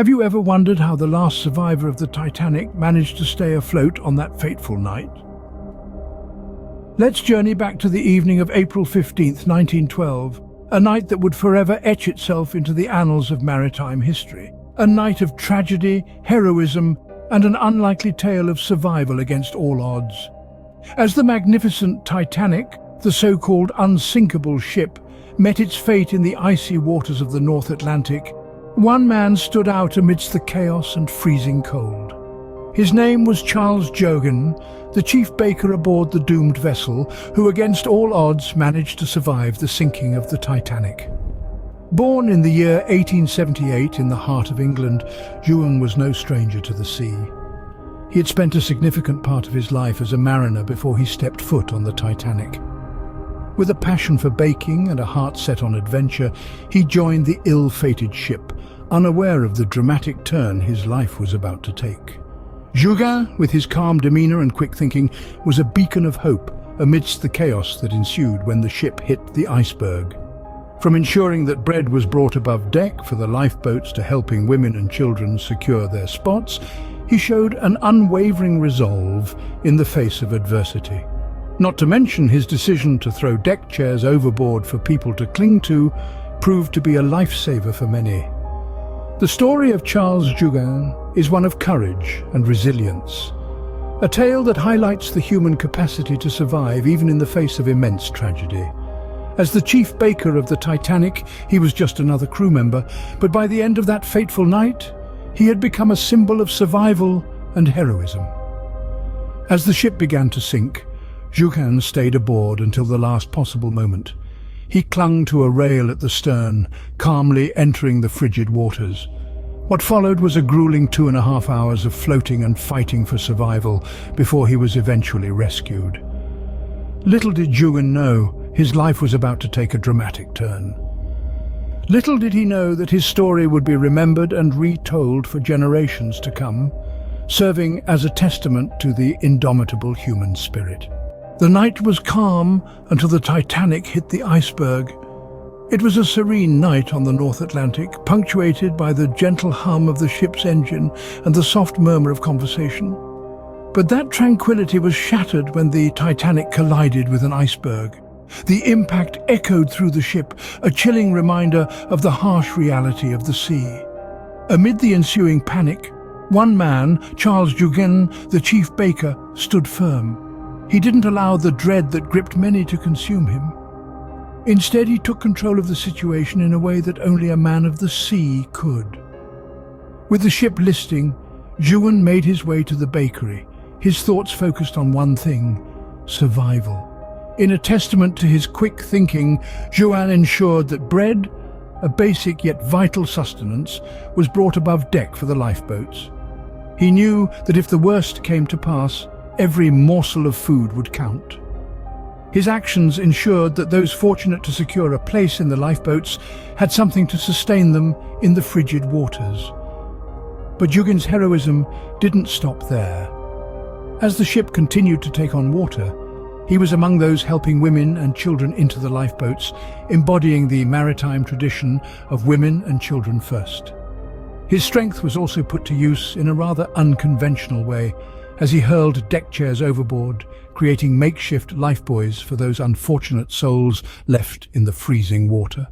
Have you ever wondered how the last survivor of the Titanic managed to stay afloat on that fateful night? Let's journey back to the evening of April 15th, 1912, a night that would forever etch itself into the annals of maritime history. A night of tragedy, heroism, and an unlikely tale of survival against all odds. As the magnificent Titanic, the so-called unsinkable ship, met its fate in the icy waters of the North Atlantic, one man stood out amidst the chaos and freezing cold. His name was Charles Joughin, the chief baker aboard the doomed vessel, who against all odds managed to survive the sinking of the Titanic. Born in the year 1878 in the heart of England, Joughin was no stranger to the sea. He had spent a significant part of his life as a mariner before he stepped foot on the Titanic. With a passion for baking and a heart set on adventure, he joined the ill-fated ship, unaware of the dramatic turn his life was about to take. Joughin, with his calm demeanor and quick thinking, was a beacon of hope amidst the chaos that ensued when the ship hit the iceberg. From ensuring that bread was brought above deck for the lifeboats to helping women and children secure their spots, he showed an unwavering resolve in the face of adversity. Not to mention his decision to throw deck chairs overboard for people to cling to proved to be a lifesaver for many. The story of Charles Joughin is one of courage and resilience, a tale that highlights the human capacity to survive even in the face of immense tragedy. As the chief baker of the Titanic, he was just another crew member, but by the end of that fateful night, he had become a symbol of survival and heroism. As the ship began to sink, Joughin stayed aboard until the last possible moment. He clung to a rail at the stern, calmly entering the frigid waters. What followed was a grueling 2.5 hours of floating and fighting for survival before he was eventually rescued. Little did Joughin know his life was about to take a dramatic turn. Little did he know that his story would be remembered and retold for generations to come, serving as a testament to the indomitable human spirit. The night was calm until the Titanic hit the iceberg. It was a serene night on the North Atlantic, punctuated by the gentle hum of the ship's engine and the soft murmur of conversation. But that tranquility was shattered when the Titanic collided with an iceberg. The impact echoed through the ship, a chilling reminder of the harsh reality of the sea. Amid the ensuing panic, one man, Charles Joughin, the chief baker, stood firm. He didn't allow the dread that gripped many to consume him. Instead, he took control of the situation in a way that only a man of the sea could. With the ship listing, Joughin made his way to the bakery, his thoughts focused on one thing: survival. In a testament to his quick thinking, Joughin ensured that bread, a basic yet vital sustenance, was brought above deck for the lifeboats. He knew that if the worst came to pass, every morsel of food would count. His actions ensured that those fortunate to secure a place in the lifeboats had something to sustain them in the frigid waters. But Joughin's heroism didn't stop there. As the ship continued to take on water, he was among those helping women and children into the lifeboats, embodying the maritime tradition of women and children first. His strength was also put to use in a rather unconventional way, as he hurled deck chairs overboard, creating makeshift lifebuoys for those unfortunate souls left in the freezing water.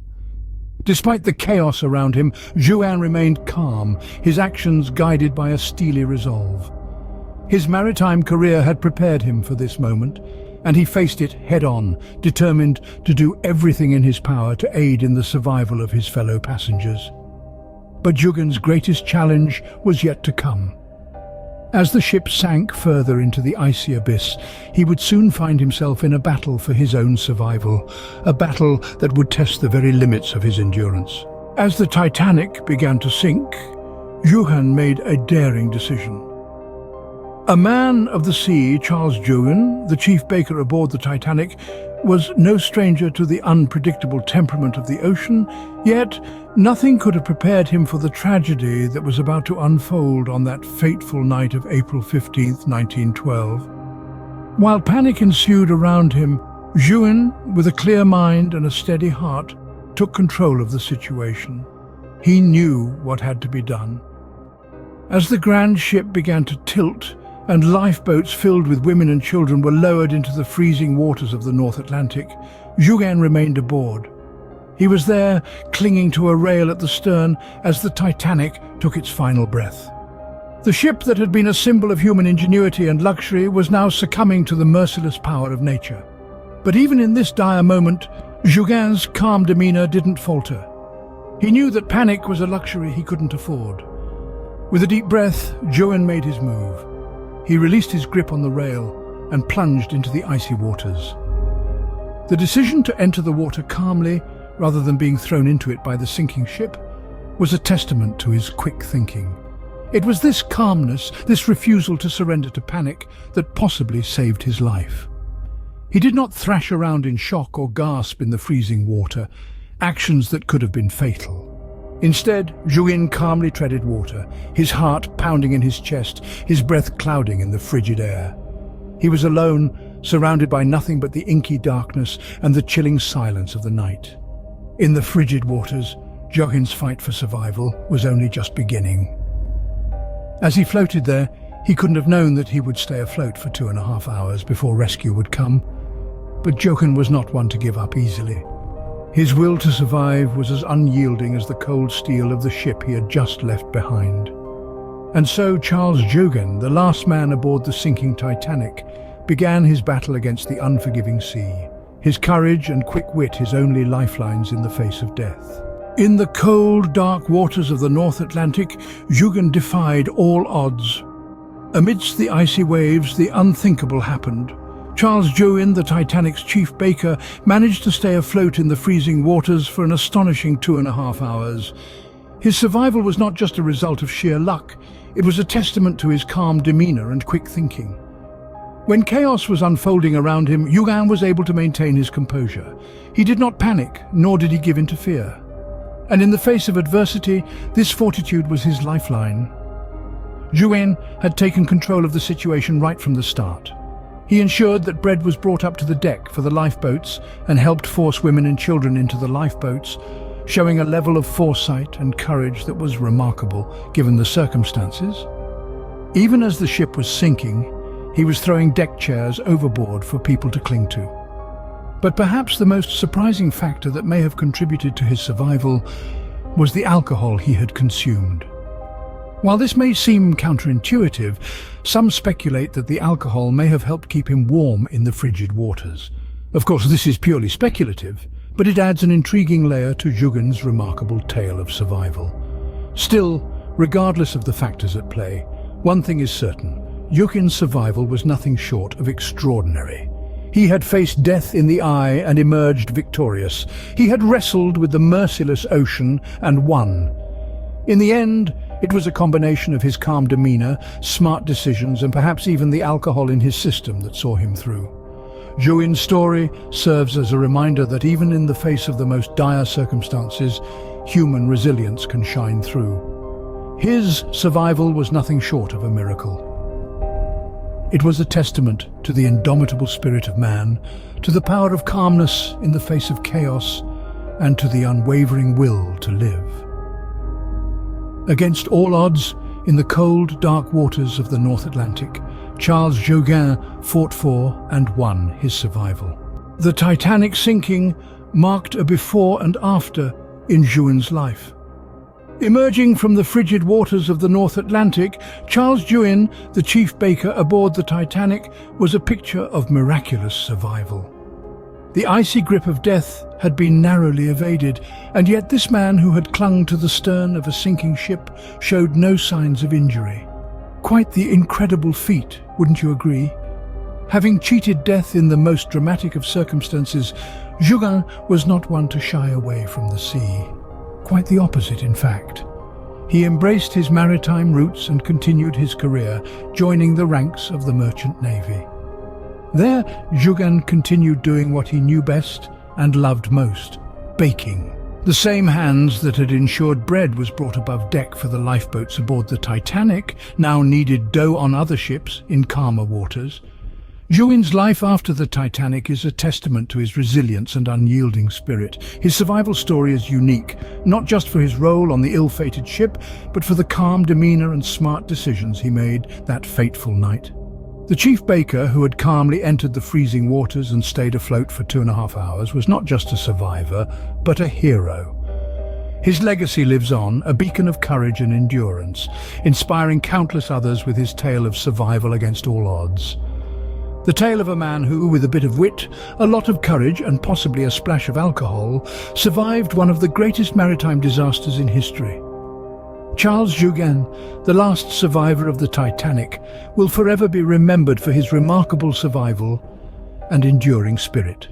Despite the chaos around him, Joughin remained calm, his actions guided by a steely resolve. His maritime career had prepared him for this moment, and he faced it head-on, determined to do everything in his power to aid in the survival of his fellow passengers. But Joughin's greatest challenge was yet to come. As the ship sank further into the icy abyss, he would soon find himself in a battle for his own survival, a battle that would test the very limits of his endurance. As the Titanic began to sink, Joughin made a daring decision. A man of the sea, Charles Joughin, the chief baker aboard the Titanic, was no stranger to the unpredictable temperament of the ocean, yet nothing could have prepared him for the tragedy that was about to unfold on that fateful night of April 15th, 1912. While panic ensued around him, Joughin, with a clear mind and a steady heart, took control of the situation. He knew what had to be done. As the grand ship began to tilt and lifeboats filled with women and children were lowered into the freezing waters of the North Atlantic, Joughin remained aboard. He was there, clinging to a rail at the stern as the Titanic took its final breath. The ship that had been a symbol of human ingenuity and luxury was now succumbing to the merciless power of nature. But even in this dire moment, Joughin's calm demeanor didn't falter. He knew that panic was a luxury he couldn't afford. With a deep breath, Joughin made his move. He released his grip on the rail and plunged into the icy waters. The decision to enter the water calmly, rather than being thrown into it by the sinking ship, was a testament to his quick thinking. It was this calmness, this refusal to surrender to panic, that possibly saved his life. He did not thrash around in shock or gasp in the freezing water, actions that could have been fatal. Instead, Joughin calmly treaded water, his heart pounding in his chest, his breath clouding in the frigid air. He was alone, surrounded by nothing but the inky darkness and the chilling silence of the night. In the frigid waters, Joughin's fight for survival was only just beginning. As he floated there, he couldn't have known that he would stay afloat for 2.5 hours before rescue would come. But Joughin was not one to give up easily. His will to survive was as unyielding as the cold steel of the ship he had just left behind. And so Charles Joughin, the last man aboard the sinking Titanic, began his battle against the unforgiving sea. His courage and quick wit his only lifelines in the face of death. In the cold, dark waters of the North Atlantic, Joughin defied all odds. Amidst the icy waves, the unthinkable happened. Charles Joughin, the Titanic's chief baker, managed to stay afloat in the freezing waters for an astonishing 2.5 hours. His survival was not just a result of sheer luck, it was a testament to his calm demeanor and quick thinking. When chaos was unfolding around him, Joughin was able to maintain his composure. He did not panic, nor did he give in to fear. And in the face of adversity, this fortitude was his lifeline. Joughin had taken control of the situation right from the start. He ensured that bread was brought up to the deck for the lifeboats and helped force women and children into the lifeboats, showing a level of foresight and courage that was remarkable given the circumstances. Even as the ship was sinking, he was throwing deck chairs overboard for people to cling to. But perhaps the most surprising factor that may have contributed to his survival was the alcohol he had consumed. While this may seem counterintuitive, some speculate that the alcohol may have helped keep him warm in the frigid waters. Of course, this is purely speculative, but it adds an intriguing layer to Joughin's remarkable tale of survival. Still, regardless of the factors at play, one thing is certain: Joughin's survival was nothing short of extraordinary. He had faced death in the eye and emerged victorious. He had wrestled with the merciless ocean and won. In the end, it was a combination of his calm demeanor, smart decisions, and perhaps even the alcohol in his system that saw him through. Joughin's story serves as a reminder that even in the face of the most dire circumstances, human resilience can shine through. His survival was nothing short of a miracle. It was a testament to the indomitable spirit of man, to the power of calmness in the face of chaos, and to the unwavering will to live. Against all odds, in the cold, dark waters of the North Atlantic, Charles Joughin fought for and won his survival. The Titanic sinking marked a before and after in Joughin's life. Emerging from the frigid waters of the North Atlantic, Charles Joughin, the chief baker aboard the Titanic, was a picture of miraculous survival. The icy grip of death had been narrowly evaded, and yet this man who had clung to the stern of a sinking ship showed no signs of injury. Quite the incredible feat, wouldn't you agree? Having cheated death in the most dramatic of circumstances, Joughin was not one to shy away from the sea. Quite the opposite, in fact. He embraced his maritime roots and continued his career, joining the ranks of the merchant navy. There, Joughin continued doing what he knew best and loved most: baking. The same hands that had ensured bread was brought above deck for the lifeboats aboard the Titanic now kneaded dough on other ships in calmer waters. Joughin's life after the Titanic is a testament to his resilience and unyielding spirit. His survival story is unique, not just for his role on the ill-fated ship, but for the calm demeanor and smart decisions he made that fateful night. The chief baker, who had calmly entered the freezing waters and stayed afloat for 2.5 hours, was not just a survivor, but a hero. His legacy lives on, a beacon of courage and endurance, inspiring countless others with his tale of survival against all odds. The tale of a man who, with a bit of wit, a lot of courage and possibly a splash of alcohol, survived one of the greatest maritime disasters in history. Charles Joughin, the last survivor of the Titanic, will forever be remembered for his remarkable survival and enduring spirit.